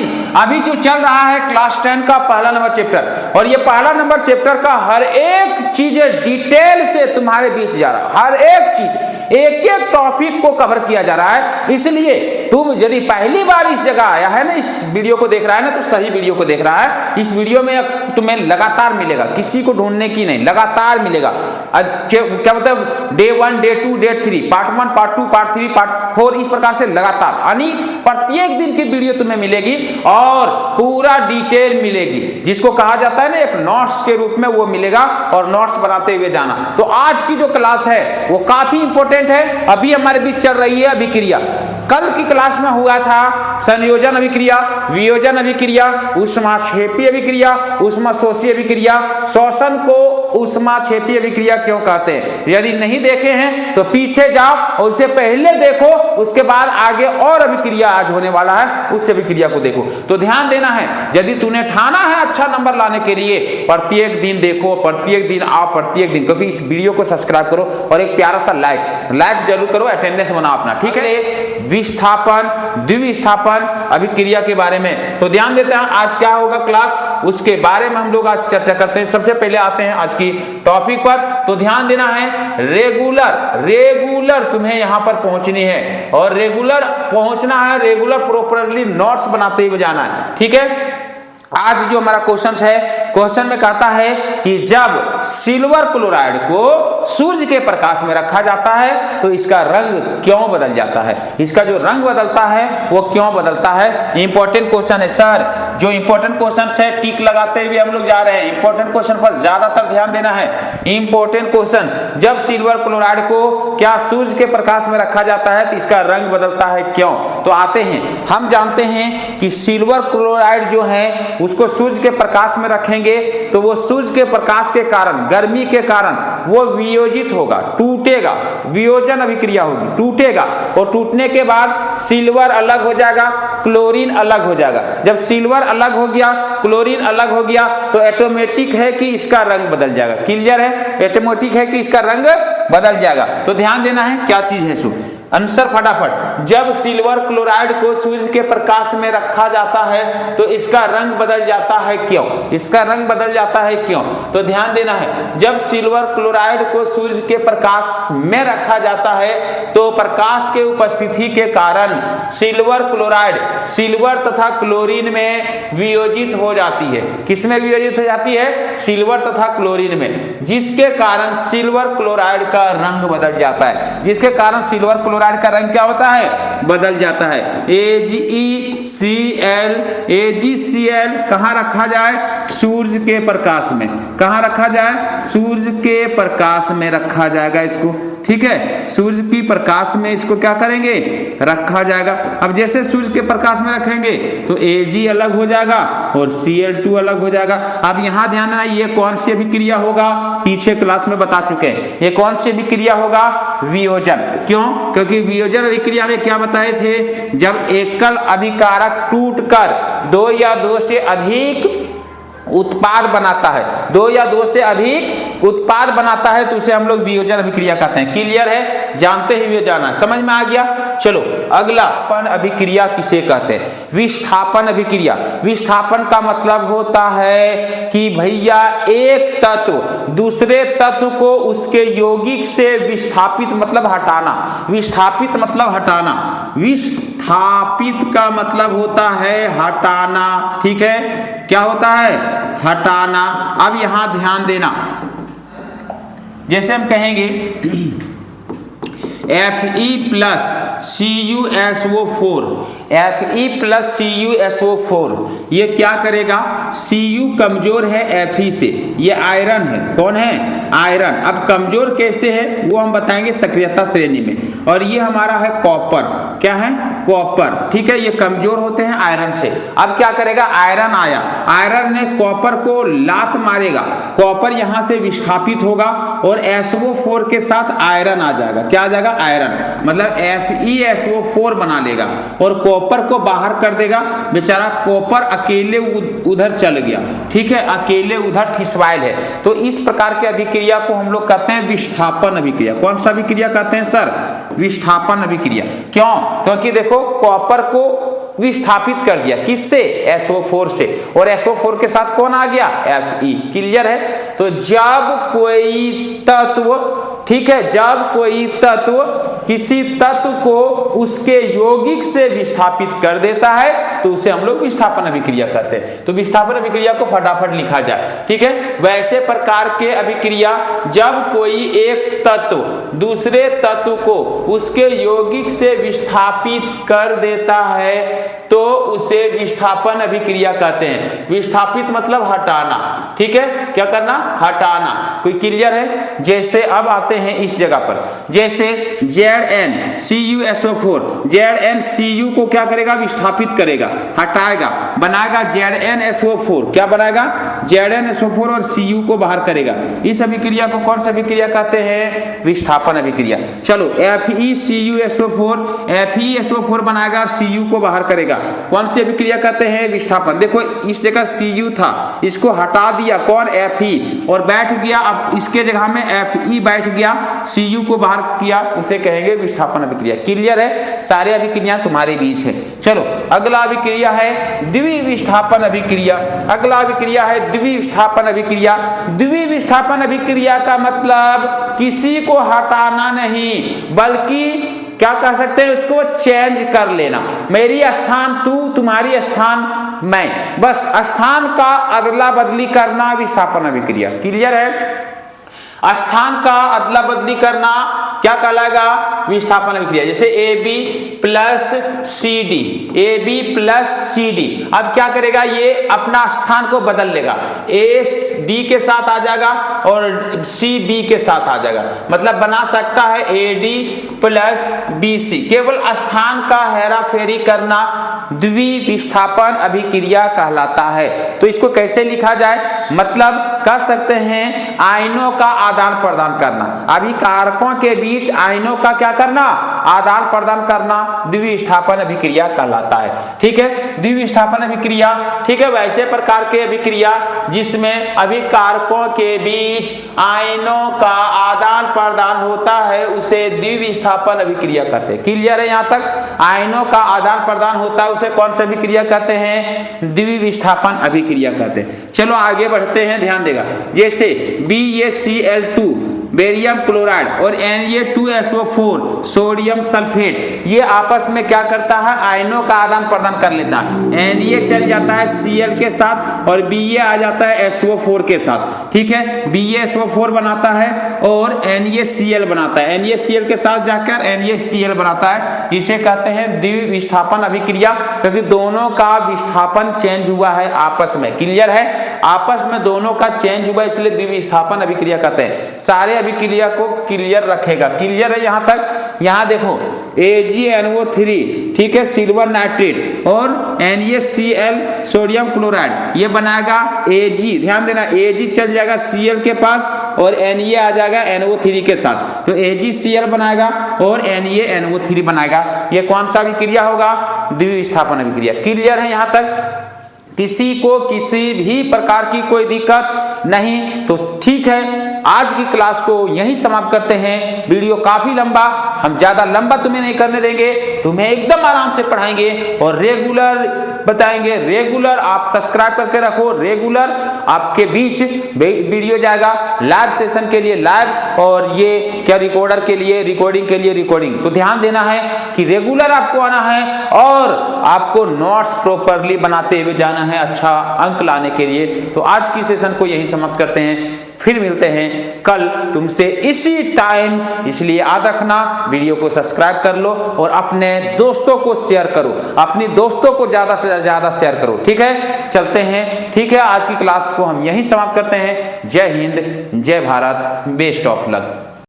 दिन अभी जो चल रहा है क्लास 10 का पहला नंबर चैप्टर, और ये पहला नंबर चैप्टर का हर एक चीज डिटेल से तुम्हारे बीच जा रहा है, हर एक चीज, एक एक टॉपिक को कवर किया जा रहा है। इसलिए तुम यदि पहली बार इस जगह आया है ना, इस वीडियो को देख रहा है ना, तो सही वीडियो को देख रहा है। इस वीडियो में तुम्हें लगातार मिलेगा, किसी को ढूंढने की नहीं, लगातार मिलेगा। क्या मतलब day 1 day 2 day 3 part 1 part 2 part 3 part 4 इस प्रकार से लगातार, यानी प्रत्येक दिन की वीडियो तुम्हें मिलेगी और पूरा डिटेल मिलेगी, जिसको कहा जाता है ना एक नोट्स के रूप में वो मिलेगा, और नोट्स बनाते हुए जाना। तो आज की जो क्लास है वो काफी इंपॉर्टेंट है। अभी हमारे बीच चल रही है अभिक्रिया। कल की क्लास में हुआ था संयोजन अभिक्रिया, वियोजन अभिक्रिया, ऊष्माक्षेपी अभिक्रिया, ऊष्माशोषी अभिक्रिया। श्वसन को ऊष्माक्षेपी अभिक्रिया क्यों कहते हैं? यदि नहीं देखे हैं तो पीछे जाओ और उससे पहले देखो, उसके बाद आगे और अभिक्रिया आज होने वाला है, उस अभिक्रिया को देखो। तो ध्यान देना है, यदि तूने ठाना है अच्छा नंबर लाने के लिए, प्रत्येक दिन देखो, प्रत्येक दिन आओ, प्रत्येक दिन, क्योंकि इस वीडियो को सब्सक्राइब करो और एक प्यारा सा लाइक जरूर करो, अटेंडेंस बनाओ अपना, ठीक है। विस्थापन, द्विविस्थापन अभिक्रिया के बारे में तो ध्यान देते हैं। आज क्या होगा क्लास, उसके बारे में हम लोग आज चर्चा करते हैं। सबसे पहले आते हैं आज की टॉपिक पर। तो ध्यान देना है, रेगुलर तुम्हें यहां पर पहुंचनी है, और रेगुलर पहुंचना है, रेगुलर प्रॉपरली नोट्स बनाते हुए जाना है, ठीक है। आज जो हमारा क्वेश्चन है, क्वेश्चन में कहता है कि जब सिल्वर क्लोराइड को सूर्य के प्रकाश में रखा जाता है तो इसका रंग क्यों बदल जाता है? इसका जो रंग बदलता है वो क्यों बदलता है? इंपॉर्टेंट क्वेश्चन है सर। जो इंपॉर्टेंट क्वेश्चन है टिक लगाते हुए हम लोग जा रहे हैं। इंपॉर्टेंट क्वेश्चन पर ज्यादातर ध्यान देना है। इंपॉर्टेंट क्वेश्चन, जब सिल्वर क्लोराइड को क्या सूर्य के प्रकाश में रखा जाता है तो इसका रंग बदलता है क्यों? तो आते हैं, हम जानते हैं कि सिल्वर क्लोराइड जो है उसको सूर्य के प्रकाश में रखेंगे तो वो सूर्य के प्रकाश के कारण, गर्मी के कारण वो वियोजित होगा, टूटेगा, वियोजन अभिक्रिया होगी, टूटेगा, और टूटने के बाद सिल्वर अलग हो जाएगा, क्लोरीन अलग हो जाएगा। जब सिल्वर अलग हो गया, क्लोरीन अलग हो गया, तो ऑटोमेटिक है कि इसका रंग बदल जाएगा। क्लियर है? ऑटोमेटिक है कि इसका रंग बदल जाएगा। तो ध्यान देना है क्या चीज है। सो आंसर फटाफट, जब सिल्वर क्लोराइड को सूर्य के प्रकाश में रखा जाता है तो इसका रंग बदल जाता है क्यों? इसका रंग बदल जाता है क्यों? तो ध्यान देना है, जब सिल्वर क्लोराइड को सूर्य के प्रकाश में रखा जाता है तो प्रकाश के उपस्थिति के कारण सिल्वर क्लोराइड सिल्वर तथा क्लोरीन में वियोजित हो जाती है। किसमें वियोजित हो जाती है? सिल्वर तथा क्लोरीन में, जिसके कारण सिल्वर क्लोराइड का रंग बदल जाता है। जिसके कारण सिल्वर क्लोराइड का रंग क्या होता है? बदल जाता है। AgCl कहां रखा जाए? सूर्य के प्रकाश में। कहां रखा जाए? सूर्य के प्रकाश में रखा जाएगा इसको, ठीक है। सूर्य की प्रकाश में इसको क्या करेंगे? रखा जाएगा। अब जैसे सूर्य के प्रकाश में रखेंगे तो Ag अलग हो जाएगा और Cl2 अलग हो जाएगा। अब यहां ध्यान देना, ये कौन सी अभिक्रिया होगा? पीछे क्लास में बता चुके हैं। ये कौन सी अभिक्रिया होगा? वियोजन। क्यों? क्योंकि वियोजन अभिक्रिया में क्या बताए थे? जब एकल अभिकारक टूटकर 2 या 2 से अधिक उत्पाद बनाता है, 2 या 2 से अधिक उत्पाद बनाता है तो उसे हम लोग वियोजन अभिक्रिया कहते हैं। क्लियर है? जानते ही जाना, समझ में आ गया। चलो अगला, अभिक्रिया किसे कहते हैं? विस्थापन अभिक्रिया। विस्थापन का मतलब होता है कि भैया एक तत्व दूसरे तत्व को उसके यौगिक से विस्थापित मतलब हटाना। विस्थापित मतलब हटाना। विस्थापित का मतलब होता है हटाना, ठीक है। क्या होता है? हटाना। अब यहां ध्यान देना, जैसे हम कहेंगे Fe+CuSO4, Fe+CuSO4 ये क्या करेगा? Cu कमजोर है Fe से, ये आयरन है। कौन है? आयरन। अब कमजोर कैसे है वो हम बताएंगे सक्रियता श्रेणी में। और ये हमारा है कॉपर। क्या है? कॉपर, ठीक है। ये कमजोर होते हैं आयरन से। अब क्या करेगा? आयरन आया, आयरन ने कॉपर को लात मारेगा, कॉपर यहां से विस्थापित होगा और SO4 के साथ आयरन आ जाएगा। क्या आ जाएगा? आयरन, मतलब FeSO4 बना लेगा और कॉपर को बाहर कर देगा। बेचारा कॉपर अकेले उधर चल गया, ठीक है, अकेले उधर ठिसवाइल है। तो इस प्रकार की अभिक्रिया को हम लोग कहते हैं विस्थापन अभिक्रिया। कौन सा अभिक्रिया कहते हैं सर? विस्थापन अभिक्रिया। क्यों? क्योंकि देखो कॉपर को विस्थापित कर दिया, किससे? SO4 से, और SO4 के साथ कौन आ गया? Fe। क्लियर है? तो जब कोई तत्व, ठीक है, जब कोई तत्व किसी तत्व को उसके यौगिक से विस्थापित कर देता है तो उसे हम लोग विस्थापन अभिक्रिया कहते हैं। तो विस्थापन अभिक्रिया को फटाफट लिखा जाए, ठीक है। वैसे प्रकार के अभिक्रिया जब कोई एक तत्व दूसरे तत्व को उसके यौगिक से विस्थापित कर देता है तो उसे विस्थापन अभिक्रिया कहते हैं। विस्थापित मतलब हटाना, ठीक है, क्या करना? हटाना। कोई क्लियर है? जैसे अब आते हैं इस जगह पर, जैसे ZnCuSO4, ZnCu को क्या करेगा? विस्थापित करेगा, हटाएगा, बनाएगा ZnSO4। क्या बनाएगा? ZnSO4 और Cu को बाहर करेगा। इस अभिक्रिया को कौन सा अभिक्रिया कहते हैं? विस्थापन अभिक्रिया। चलो FeCuSO4, FeSO4 बनाएगा और Cu को बाहर करेगा, कौन सी अभिक्रिया कहते हैं? विस्थापन। देखो इस जगह Cu था, इसको हटा दिया, कौन? Fe, और बैठ गया, अब इसके जगह में Fe बैठ गया, Cu को बाहर किया, उसे कहेंगे विस्थापन अभिक्रिया। क्लियर है? सारे अभिक्रिया तुम्हारे बीच है। चलो अगला अभिक्रिया है द्विविस्थापन अभिक्रिया। अगला अभिक्रिया है द्विविस्थापन अभिक्रिया। द्विविस्थापन अभिक्रिया का मतलब किसी को हटाना नहीं, बल्कि क्या कह सकते हैं? उसको चेंज कर लेना। मेरी स्थान तू, तुम्हारी स्थान मैं, बस स्थान का अदला बदली करना विस्थापन अभिक्रिया। क्लियर है? स्थान का अदला बदली करना क्या कहलाएगा? विस्थापन अभिक्रिया। जैसे AB plus CD, AB plus CD, अब क्या करेगा? ये अपना स्थान को बदल लेगा, A D के साथ आ जाएगा और C B के साथ आ जाएगा, मतलब बना सकता है AD प्लस BC। केवल स्थान का हेरा फेरी करना द्विविस्थापन अभिक्रिया कहलाता है। तो इसको कैसे लिखा जाए? मतलब कह सकते हैं आयनों का आदान प्रदान करना, अभिकारकों के बीच आयनों का क्या करना? आदान प्रदान करना द्विविस्थापन अभिक्रिया कहलाता है। ठीक है, द्विविस्थापन अभिक्रिया। ठीक है, वैसे प्रकार के अभिक्रिया जिसमें अभिकारकों के बीच आयनों का आदान प्रदान होता है उसे द्विविस्थापन अभिक्रिया कहते हैं। क्लियर है? यहाँ तक आयनों का आदान प्रदान होता है उसे कौन सी अभिक्रिया कहते हैं? द्विविस्थापन अभिक्रिया कहते हैं। चलो आगे बढ़ते हैं, ध्यान देगा। जैसे BaCl2 बेरियम क्लोराइड और Na2SO4 सोडियम सल्फेट, ये आपस में क्या करता है? आयनों का आदान प्रदान कर लेता है। Na चल जाता है Cl के साथ और Ba आ जाता है SO4 के साथ। ठीक है, BaSO4 बनाता है और NaCl बनाता है, NaCl के साथ जाकर NaCl बनाता है। इसे कहते हैं द्विविस्थापन अभिक्रिया, क्योंकि दोनों का विस्थापन चेंज हुआ है आपस में। क्लियर है? आपस में दोनों का चेंज हुआ, इसलिए द्विविस्थापन अभिक्रिया कहते हैं। सारे अभिक्रिया को क्लियर रखेगा। क्लियर है यहाँ तक? यहाँ देखो AgNO3, ठीक है, सिल्वर नाइट्रेट और NaCl सोडियम क्लोराइड, ये बनाएगा Ag। ध्यान देना, Ag चल जाएगा Cl के पास और Na आ जाएगा NO3 के साथ, तो AgCl बनाएगा और NaNO3 बनाएगा। ये कौन सा अभिक्रिया होगा? द्विविस्थापन अभिक्रिया। क्लियर है यहाँ तक? किसी को किसी भी प्रकार की कोई दिक्कत नहीं? तो ठीक है, आज की क्लास को यहीं समाप्त करते हैं। वीडियो काफी लंबा, हम ज्यादा लंबा तुम्हें नहीं करने देंगे, तुम्हें एकदम आराम से पढ़ाएंगे और रेगुलर बताएंगे। रेगुलर आप सब्सक्राइब करके रखो, रेगुलर आपके बीच वीडियो जाएगा। लाइव सेशन के लिए लाइव और ये क्या रिकॉर्डर के लिए रिकॉर्डिंग के लिए रिकॉर्डिंग। तो ध्यान देना है कि रेगुलर आपको आना है और आपको नोट्स प्रॉपरली बनाते हुए जाना है अच्छा अंक लाने के लिए। तो आज की सेशन को यही समाप्त करते हैं, फिर मिलते हैं कल तुमसे इसी टाइम। इसलिए याद रखना, वीडियो को सब्सक्राइब कर लो और अपने दोस्तों को शेयर करो, अपनी दोस्तों को ज्यादा से ज्यादा शेयर करो। ठीक है, चलते हैं। ठीक है, आज की क्लास को हम यहीं समाप्त करते हैं। जय हिंद, जय भारत, बेस्ट ऑफ लक।